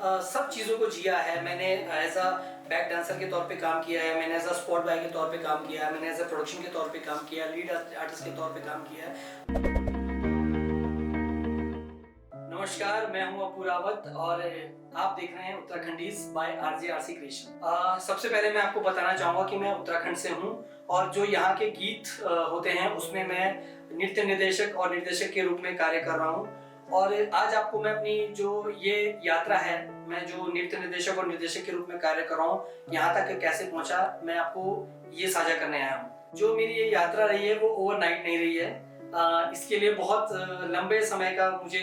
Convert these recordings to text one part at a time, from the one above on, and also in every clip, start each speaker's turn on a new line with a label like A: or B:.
A: सब चीज़ों को जिया है। मैंने एज अ बैक डांसर के तौर पे काम किया है, मैंने एज अ स्पॉट बॉय के तौर पे काम किया है, मैंने एज अ प्रोडक्शन के तौर पे काम किया है, लीड आर्टिस्ट के तौर पे काम किया है। नमस्कार, मैं हूं अप्पू रावत और आप देख रहे हैं उत्तराखंडीज बाय आरजे आरसी क्रिएशन। सबसे पहले मैं आपको बताना चाहूंगा कि मैं उत्तराखंड से हूं और जो यहाँ के गीत होते हैं उसमें मैं नृत्य निर्देशक और निर्देशक के रूप में कार्य कर रहा हूं। और आज आपको मैं अपनी जो ये यात्रा है, मैं जो नृत्य निर्देशक और निर्देशक के रूप में कार्य कर रहा हूँ, यहाँ तक कैसे पहुंचा, मैं आपको ये साझा करने आया हूँ। जो मेरी ये यात्रा रही है वो ओवरनाइट नहीं रही है। इसके लिए बहुत लंबे समय का मुझे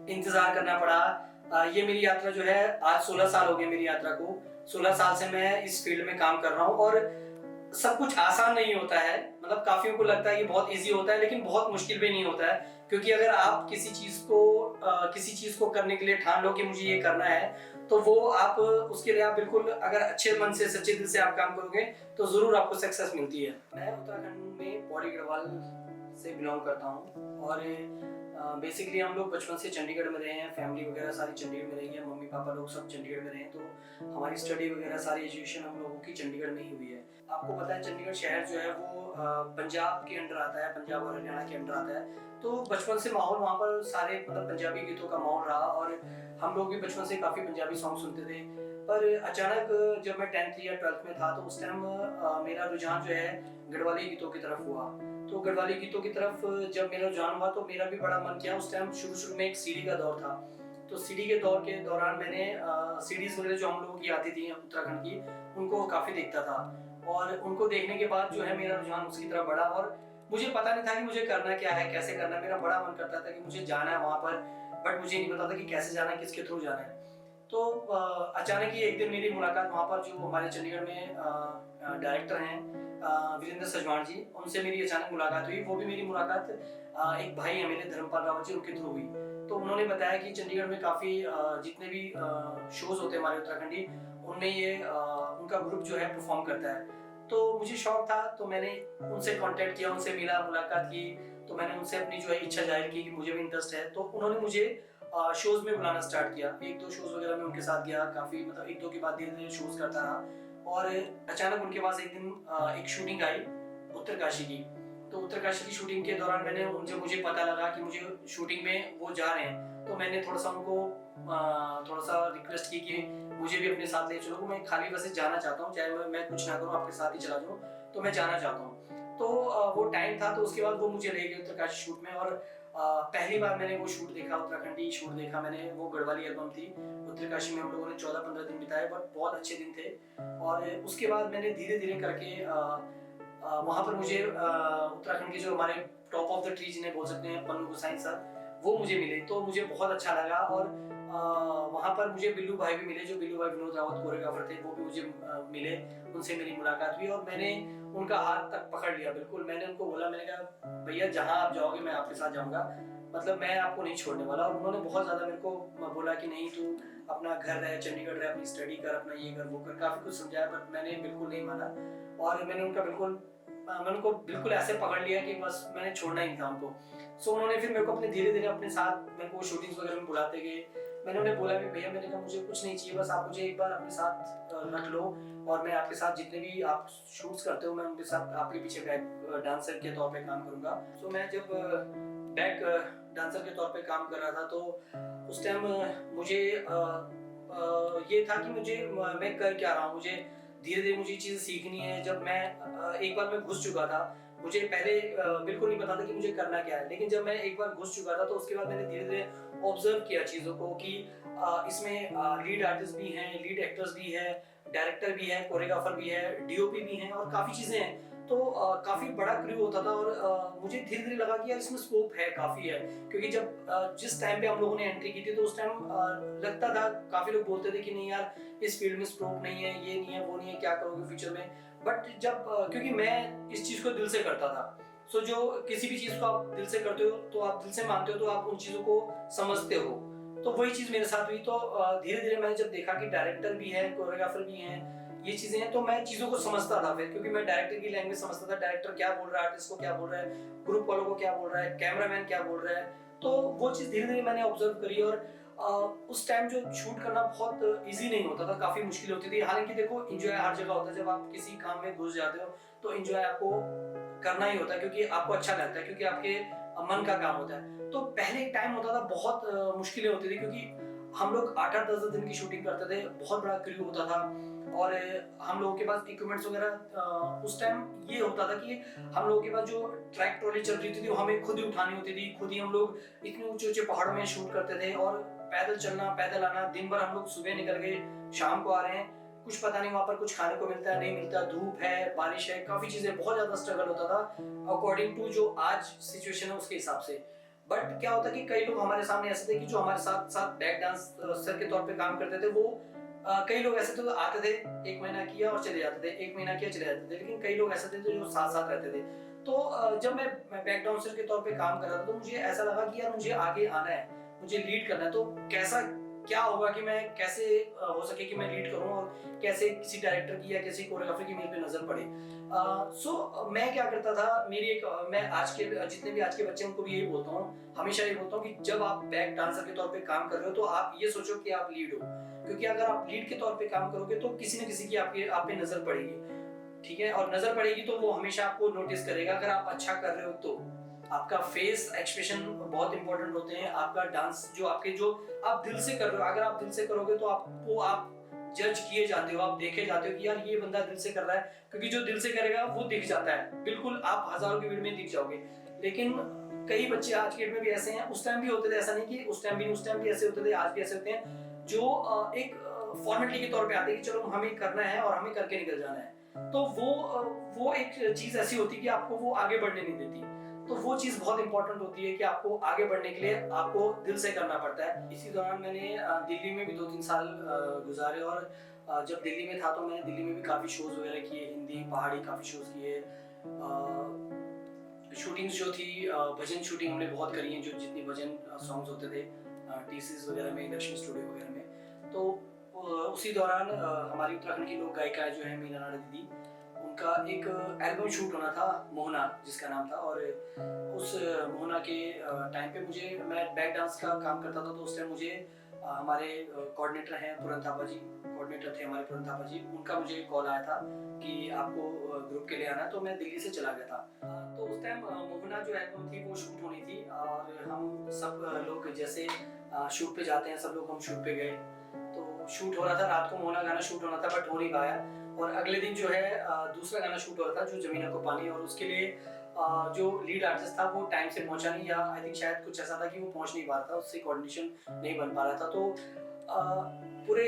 A: इंतजार करना पड़ा। ये मेरी यात्रा जो है, आज 16 साल हो गए मेरी यात्रा को। 16 साल से मैं इस फील्ड में काम कर रहा हूँ और सब कुछ आसान नहीं होता है। मतलब काफियों को लगता है कि बहुत इजी होता है, लेकिन बहुत मुश्किल भी नहीं होता है। क्योंकि अगर आप किसी चीज को करने के लिए ठान लो कि मुझे ये करना है, तो वो आप उसके लिए आप बिल्कुल अगर अच्छे मन से सच्चे दिल से आप काम करोगे तो जरूर आपको सक्सेस मिलती है। मैं उत्तराखंड में पौड़ी गढ़वाल से बिलोंग करता हूँ और बेसिकली हम लोग बचपन से चंडीगढ़ में रहे हैं। फैमिली वगैरह सारी चंडीगढ़ में रही है, मम्मी पापा लोग सब चंडीगढ़ में रहे हैं, तो हमारी स्टडी वगैरह सारी एजुकेशन हम लोगों की चंडीगढ़ में ही हुई है। आपको पता है चंडीगढ़ शहर जो है वो पंजाब के अंडर आता है, पंजाब और हरियाणा के अंडर आता है। तो बचपन से माहौल वहाँ पर सारे मतलब पंजाबी गीतों का माहौल रहा और हम लोग भी बचपन से काफ़ी पंजाबी सॉन्ग सुनते थे। पर अचानक जब मैं 10th या 12th में था तो उस टाइम मेरा रुझान जो है गढ़वाली गीतों की तरफ हुआ। तो गढ़वाली गीतों की तरफ जब मेरा रुझान हुआ तो मेरा भी बड़ा मन किया। उस टाइम शुरू में एक सीडी का दौर था, तो सीडी के दौर के दौरान मैंने सीडीज वगैरह जो हम लोगों की आती थी उत्तराखंड की, उनको काफ़ी देखता था। और उनको देखने के बाद जो है मेरा रुझान उसकी तरफ बढ़ा और मुझे पता नहीं था कि मुझे करना क्या है, कैसे करना है। मेरा बड़ा मन करता था कि मुझे जाना है वहाँ पर, बट मुझे नहीं पता था कि कैसे जाना है, किसके थ्रू जाना है। तो अचानक ही एक दिन मेरी मुलाकात वहाँ पर जो हमारे चंडीगढ़ में डायरेक्टर हैं वीरेंद्र सजवाण जी, उनसे मेरी अचानक मुलाकात हुई। वो भी मेरी मुलाकात एक भाई है मेरे धर्मपाल रावत जी, उनके थ्रू हुई। तो उन्होंने बताया कि चंडीगढ़ में काफ़ी जितने भी शोज होते हैं हमारे उत्तराखंडी, उनमें ये उनका ग्रुप जो है परफॉर्म करता है। तो मुझे शौक था, तो मैंने उनसे कांटेक्ट किया, उनसे मिला, मुलाकात की। तो मैंने उनसे अपनी जो है इच्छा जाहिर की कि मुझे भी इंटरेस्ट है। तो उन्होंने मुझे शोज में बुलाना स्टार्ट किया। 1-2 शोज वगैरह में उनके साथ गया, काफी मतलब 1-2 के बाद धीरे-धीरे शोज करता रहा। और अचानक उनके पास एक दिन एक शूटिंग आई उत्तरकाशी की। तो उत्तरकाशी की शूटिंग के दौरान मैंने उनसे मुझे पता लगा कि मुझे शूटिंग में वो जा रहे हैं, तो मैंने थोड़ा सा उनको थोड़ा सा रिक्वेस्ट की कि मुझे भी अपने साथ ले चलो। मैं खाली बस जाना चाहता हूँ, चाहे मैं कुछ ना करूँ, आपके साथ ही चला जाऊँ, तो मैं जाना चाहता हूँ। तो वो टाइम था, तो उसके बाद वो मुझे ले गए उत्तरकाशी शूट में। और पहली बार मैंने वो शूट देखा, उत्तराखंडी शूट देखा मैंने। वो गढ़वाली एल्बम थी। उत्तरकाशी में हम लोगों ने 14-15 दिन बिताए, बट बहुत अच्छे दिन थे। और उसके बाद मैंने धीरे धीरे करके वहाँ पर मुझे उत्तराखंड के जो हमारे टॉप ऑफ द ट्री जिन्हें बोल सकते हैं, पन्नू गोसाई सर, वो मुझे मिले। तो मुझे बहुत अच्छा लगा। और वहाँ पर मुझे बिल्लू भाई भी मिले, जो बिल्लू भाई विनोद रावत कोरियोग्राफर थे, वो भी मुझे मिले। उनसे मेरी मुलाकात हुई और मैंने उनका हाथ तक पकड़ लिया। बिल्कुल मैंने उनको बोला, मैंने कहा भैया जहाँ आप जाओगे मैं आपके साथ जाऊँगा, मतलब मैं आपको नहीं छोड़ने वाला। और उन्होंने बहुत ज़्यादा मेरे को बोला कि नहीं, तू अपना घर रहे, चंडीगढ़ रहे, अपनी स्टडी कर, अपना ये कर, वो कर, काफ़ी कुछ समझाया, बट मैंने बिल्कुल नहीं माना। और मैंने उनको बिल्कुल ऐसे पकड़ लिया कि बस मैंने छोड़ना ही था उनको। सो उन्होंने फिर मेरे को अपने धीरे धीरे अपने साथ मेरे को शूटिंग्स वगैरह में बुलाते गए। मैंने उन्हें बोला भी भैया, मैंने कहा मुझे कुछ नहीं चाहिए, बस आप मुझे एक बार अपने साथ रख लो और मैं आपके साथ जितने भी आप शूट्स करते हो, मैं उनके साथ आपके पीछे बैक डांसर के तौर पे काम करूंगा। सो मैं जब बैक डांसर के तौर पे काम कर रहा था, तो उस टाइम मुझे ये था कि मैं कर क्या रहा हूँ, मुझे धीरे धीरे मुझे चीज़ें सीखनी है। जब मैं एक बार मैं घुस चुका था, मुझे पहले बिल्कुल नहीं पता था कि मुझे करना क्या है, लेकिन जब मैं एक बार घुस चुका था तो उसके बाद मैंने धीरे धीरे ऑब्जर्व किया चीज़ों को कि इसमें लीड आर्टिस्ट भी हैं, लीड एक्टर्स भी है, डायरेक्टर भी है, कोरियोग्राफर भी है, डीओपी भी हैं और काफ़ी चीज़ें हैं। तो काफ़ी बड़ा क्रू होता था और मुझे धीरे धीरे लगा कि यार इसमें स्कोप है, काफ़ी है। क्योंकि जब जिस टाइम पे हम लोगों ने एंट्री की थी, तो उस टाइम लगता था, काफ़ी लोग बोलते थे कि नहीं यार इस फील्ड में स्कोप नहीं है, ये नहीं है, वो नहीं है, क्या करोगे फ्यूचर में। बट जब क्योंकि मैं इस चीज़ को दिल से करता था। सो जो किसी भी चीज़ को आप दिल से करते हो, तो आप दिल से मानते हो, तो आप उन चीज़ों को समझते हो। तो वही चीज़ मेरे साथ हुई। तो धीरे धीरे मैंने जब देखा कि डायरेक्टर भी है, कोरियोग्राफर भी हैं, ये चीजें हैं, तो मैं चीजों को समझता था फिर, क्योंकि मैं डायरेक्टर की लैंग्वेज समझता था। डायरेक्टर क्या बोल रहा है, आर्टिस्ट को क्या बोल रहा है, ग्रुप वालों को क्या बोल रहा है, कैमरामैन क्या बोल रहा है। तो वो चीज धीरे धीरे मैंने ऑब्जर्व करी और उस टाइम जो शूट करना बहुत इजी नहीं होता था, काफी मुश्किल होती थी। हालांकि देखो एंजॉय हर जगह होता है, जब आप किसी काम में घुस जाते हो तो एंजॉय आपको करना ही होता है, क्योंकि आपको अच्छा लगता है, क्योंकि आपके मन का काम होता है। तो पहले एक टाइम होता था, बहुत मुश्किलें होती थी, क्योंकि हम लोग 8-8 10-10 दिन की शूटिंग करते थे, बहुत बड़ा क्रू होता था और हम लोगों के पास इक्विपमेंट्स वगैरह उस टाइम ये होता था कि हम लोगों के पास जो ट्रैक ट्रॉली चल रही थी वो हमें खुद ही उठानी होती थी, खुद ही हम लोग इतने ऊंचे ऊंचे पहाड़ों में शूट करते थे और पैदल चलना पैदल आना, दिन भर हम लोग सुबह निकल गए शाम को आ रहे हैं, कुछ पता नहीं वहां पर कुछ खाने को मिलता है नहीं मिलता, धूप है बारिश है, काफी चीजें, बहुत ज्यादा स्ट्रगल होता था अकॉर्डिंग टू जो आज सिचुएशन है उसके हिसाब से। बट क्या होता कि कई लोग हमारे सामने ऐसे थे कि जो हमारे साथ साथ बैक डांसर के तौर पे काम करते थे, वो कई लोग ऐसे थे जो आते थे, 1 महीना किया और चले जाते थे, 1 महीना किया चले जाते थे, लेकिन कई लोग ऐसे थे जो साथ साथ रहते थे। तो जब मैं बैक डांसर के तौर पे काम कर रहा था तो मुझे ऐसा लगा कि यार मुझे आगे आना है, मुझे लीड करना है, तो कैसा क्या होगा कि मैं कैसे हो सके कि मैं लीड करूं और कैसे किसी डायरेक्टर की या किसी कोरियोग्राफर की मेरे पे नजर पड़े। मैं क्या करता था, मेरी एक मैं आज के जितने भी आज के बच्चे उनको भी यही बोलता हूँ, हमेशा ये बोलता हूँ कि जब आप बैक डांसर के तौर पे काम कर रहे हो तो आप ये सोचो कि आप लीड हो, क्योंकि अगर आप लीड के तौर पे काम करोगे तो किसी न किसी की आप पे नजर पड़ेगी, ठीक है, और नजर पड़ेगी तो वो हमेशा आपको नोटिस करेगा। अगर आप अच्छा कर रहे हो तो आपका फेस एक्सप्रेशन बहुत इंपॉर्टेंट होते हैं, आपका डांस जो आपके जो आप दिल से कर रहे हो, अगर आप दिल से करोगे तो आपको आप जज किए जाते हो, आप देखे जाते हो कि यार ये बंदा दिल से कर रहा है, क्योंकि जो दिल से करेगा वो दिख जाता है, बिल्कुल आप हजारों की भीड़ में दिख जाओगे। लेकिन कई बच्चे आज के डेट में भी ऐसे हैं, उस टाइम भी होते थे, ऐसा नहीं कि उस टाइम भी ऐसे होते थे, आज भी ऐसे होते हैं, जो एक फॉर्मेलिटी के तौर पे आते हैं कि चलो हमें करना है और हमें करके निकल जाना है। तो वो एक चीज ऐसी होती है कि आपको वो आगे बढ़ने नहीं देती। तो वो चीज बहुत इंपॉर्टेंट होती है कि आपको आगे बढ़ने के लिए आपको दिल से करना पड़ता है। इसी दौरान मैंने दिल्ली में भी 2-3 साल गुजारे और जब दिल्ली में था तो मैंने दिल्ली में भी काफी शोज वगैरह किए, हिंदी पहाड़ी काफी शोज किए। शूटिंग्स जो थी भजन शूटिंग हमने बहुत करी है, जो जितनी भजन सॉन्ग्स होते थे टीसीस वगैरह में, लक्ष्मी स्टूडियो वगैरह में। तो उसी दौरान हमारी उत्तराखंड की लोक गायिका जो है मीना नाडा दीदी, उनका एक एल्बम शूट होना था, मोहना जिसका नाम था। और उस मोहना के टाइम पे मैं बैक डांस का काम करता था, तो उस टाइम मुझे हमारे कोऑर्डिनेटर हैं पूरन थापा जी, कोऑर्डिनेटर थे हमारे पूरन थापा जी, उनका मुझे कॉल आया था कि आपको ग्रुप के लिए आना, तो मैं दिल्ली से चला गया था। तो उस टाइम मोहना जो एल्बम थी वो शूट होनी थी और हम सब लोग जैसे शूट पे जाते हैं, सब लोग हम शूट पे गए। तो शूट हो रहा था, रात को मोहना गाना शूट होना था बट हो नहीं पाया, और अगले दिन जो है दूसरा गाना शूट हो रहा था जो जमीना को पानी, और उसके लिए जो लीड आर्टिस्ट था वो टाइम से पहुंचा नहीं, या आई थिंक शायद कुछ ऐसा था कि वो पहुंच नहीं पा रहा था, उससे कोऑर्डिनेशन नहीं बन पा रहा था। तो पूरे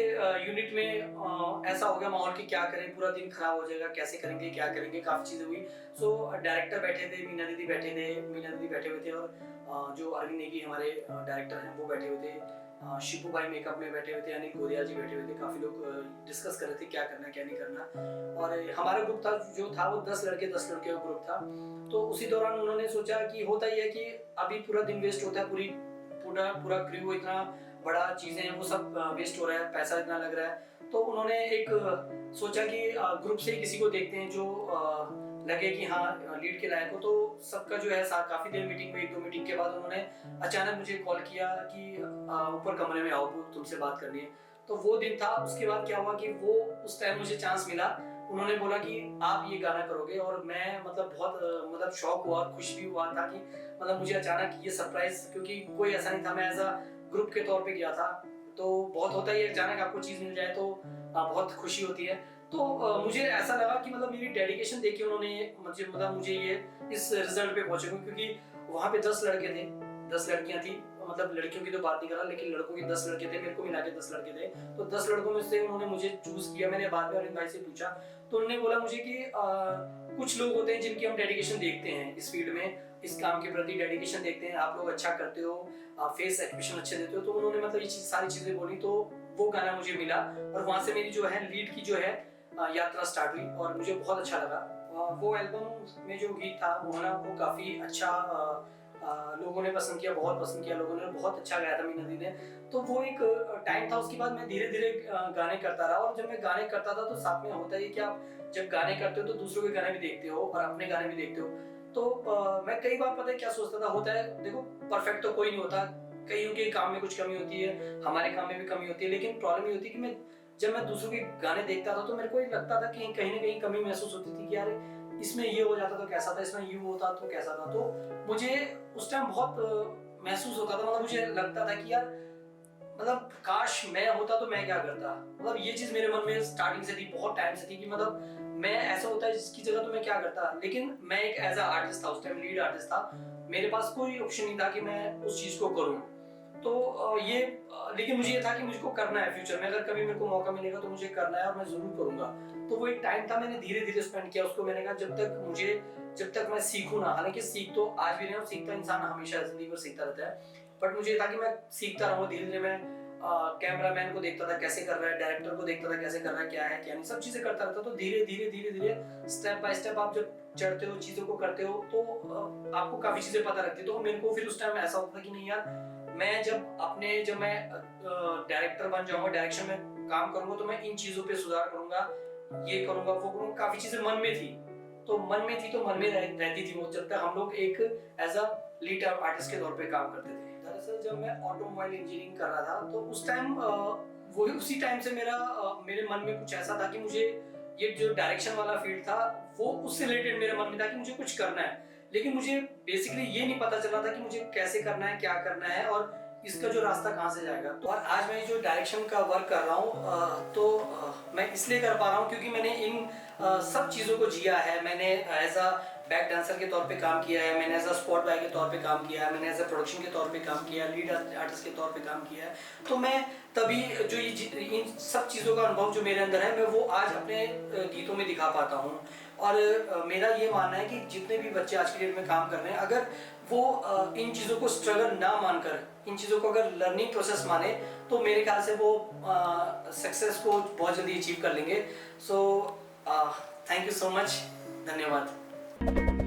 A: यूनिट में ऐसा हो गया माहौल कि क्या करें, पूरा दिन खराब हो जाएगा, कैसे करेंगे क्या करेंगे, काफी चीजें हुई। सो डायरेक्टर बैठे थे, मीना दीदी बैठे हुए थे, और जो अरविंद नेगी हमारे डायरेक्टर हैं वो बैठे हुए थे, शिपू भाई मेकअप में बैठे हुए थे, अनिल गोरिया जी बैठे हुए थे, काफी लोग डिस्कस कर रहे थे क्या करना है क्या नहीं करना। और हमारा ग्रुप था जो था वो 10 लड़के 10 लड़कियों का ग्रुप था। तो उसी दौरान उन्होंने सोचा कि होता ही है कि अभी पूरा दिन वेस्ट होता है, पूरा क्रू इतना बड़ा चीजें हैं वो सब वेस्ट हो रहा है, पैसा इतना लग रहा है। तो उन्होंने एक सोचा कि ग्रुप से ही किसी को देखते हैं जो लगे कि हाँ लीड के लायक हो। तो सबका जो है काफी देर मीटिंग हुई, 1-2 मीटिंग के बाद उन्होंने अचानक मुझे कॉल किया कि ऊपर कमरे में आओ, तुमसे बात करनी है। तो वो दिन था। उसके बाद क्या हुआ कि वो उस टाइम मुझे चांस मिला, उन्होंने बोला कि आप ये गाना करोगे, और मैं मतलब बहुत मतलब शौक हुआ, खुश भी हुआ था कि मतलब मुझे अचानक ये सरप्राइज, क्योंकि कोई ऐसा नहीं था, मैं एज अ ग्रुप के तौर पे गया था। तो बहुत होता ही है, अचानक आपको चीज मिल जाए तो बहुत खुशी होती है। तो मुझे ऐसा लगा कि मतलब मेरी डेडिकेशन देख के उन्होंने मुझे ये इस रिजल्ट पे पहुंचे, क्योंकि वहाँ पे 10 लड़के थे, 10 लड़कियां थी, मतलब लड़कियों की तो बात नहीं कर रहा, लेकिन लड़कों के 10 लड़के थे, मेरे को मिला के 10 लड़के थे। तो 10 लड़कों में से उन्होंने मुझे चूज किया। मैंने बाद में अरविंद भाई से पूछा तो उन्होंने बोला मुझे कि कुछ लोग होते हैं जिनकी हम डेडिकेशन देखते हैं इस फील्ड में, इस काम के प्रति डेडिकेशन देखते हैं, आप लोग अच्छा करते हो, फेस एक्सप्रेशन अच्छे देते हो। तो उन्होंने मतलब ये सारी चीजें बोली, तो वो गाना मुझे मिला, और वहां से मेरी जो है लीड की जो है यात्रा स्टार्ट हुई, और मुझे बहुत अच्छा लगा। वो एल्बम में जो गीत था मोहना, वो काफी अच्छा लोगों ने पसंद किया, बहुत पसंद किया लोगों ने, बहुत अच्छा गाया था मीना दी ने। तो वो एक टाइम था। उसके बाद मैं धीरे धीरे गाने करता रहा, और जब मैं गाने करता था तो साथ में होता है कि आप जब गाने करते हो तो दूसरों के गाने भी देखते हो और अपने गाने भी देखते हो। तो मैं कई बार पता है क्या सोचता था, होता है देखो परफेक्ट तो कोई नहीं होता, कईयों के काम में कुछ कमी होती है, हमारे काम में भी कमी होती है, लेकिन प्रॉब्लम ये होती है कि जब मैं दूसरों के गाने देखता था तो मेरे को ये लगता था कि कहीं ना कहीं कमी महसूस होती थी कि यार इसमें ये हो जाता तो कैसा था, इसमें ये होता तो कैसा था। तो मुझे उस टाइम बहुत महसूस होता था, मतलब मुझे लगता था कि यार मतलब काश मैं होता तो मैं क्या करता। मतलब ये चीज मेरे मन में स्टार्टिंग से थी, बहुत टाइम से थी कि मतलब मैं ऐसा होता है जिसकी जगह तो मैं क्या करता। लेकिन मैं एक एज आर्टिस्ट था, उस टाइम लीड आर्टिस्ट था, मेरे पास कोई ऑप्शन नहीं था कि मैं उस चीज को करूं। तो लेकिन मुझे ये था कि मुझको करना है फ्यूचर में, अगर कभी मेरे को मौका मिलेगा तो मुझे करना है और मैं जरूर करूंगा। तो वो एक टाइम था, मैंने धीरे धीरे स्पेंड किया उसको। मैंने कहा जब तक मैं सीखूं ना, हालांकि सीख तो आज भी नहीं, और सीखता इंसान हमेशा जिंदगी भर सीखता रहता है, बट मुझे था कि मैं सीखता रहूं। धीरे धीरे मैं कैमरामैन को देखता था कैसे कर रहा है, डायरेक्टर को देखता था कैसे कर रहा है, क्या है क्या नहीं, सब चीजें करता रहता। तो धीरे धीरे स्टेप बाय स्टेप आप जब चढ़ते हो, चीजों को करते हो, तो आपको काफी चीजें पता लगती है। तो मेरे को फिर उस टाइम ऐसा होता था कि नहीं यार, मैं जब मैं डायरेक्टर बन जाऊंगा, डायरेक्शन में काम करूंगा, तो मैं इन चीजों पे सुधार करूंगा, ये करूंगा वो करूंगा। काफी चीजें मन में थी, तो मन में रहती थी वो, जब तक हम लोग एक एज अ लीड आर्टिस्ट के तौर पे काम करते थे। दरअसल जब मैं ऑटोमोबाइल इंजीनियरिंग कर रहा था तो उस टाइम वो उसी टाइम से मेरे मन में कुछ ऐसा था कि मुझे ये जो डायरेक्शन वाला फील्ड था वो उससे रिलेटेड मेरे मन में था कि मुझे कुछ करना है। लेकिन मुझे बेसिकली ये नहीं पता चल रहा था कि मुझे कैसे करना है, क्या करना है, और इसका जो रास्ता कहाँ से जाएगा। तो और आज मैं जो डायरेक्शन का वर्क कर रहा हूँ मैं इसलिए कर पा रहा हूँ क्योंकि मैंने इन सब चीज़ों को जिया है। मैंने एज अ बैक डांसर के तौर पे काम किया है, मैंने एज अ स्पॉट बॉय के तौर पे काम किया है, मैंने एज अ प्रोडक्शन के तौर पे काम किया है, लीड आर्टिस्ट के तौर पे काम किया है। तो मैं तभी जो इन सब चीज़ों का अनुभव जो मेरे अंदर है, मैं वो आज अपने गीतों में दिखा पाता हूँ। और मेरा ये मानना है कि जितने भी बच्चे आज के डेट में काम कर रहे हैं, अगर वो इन चीज़ों को स्ट्रगल ना मानकर, इन चीज़ों को अगर लर्निंग प्रोसेस माने, तो मेरे ख्याल से वो सक्सेस को बहुत जल्दी अचीव कर लेंगे। So thank you so much, धन्यवाद।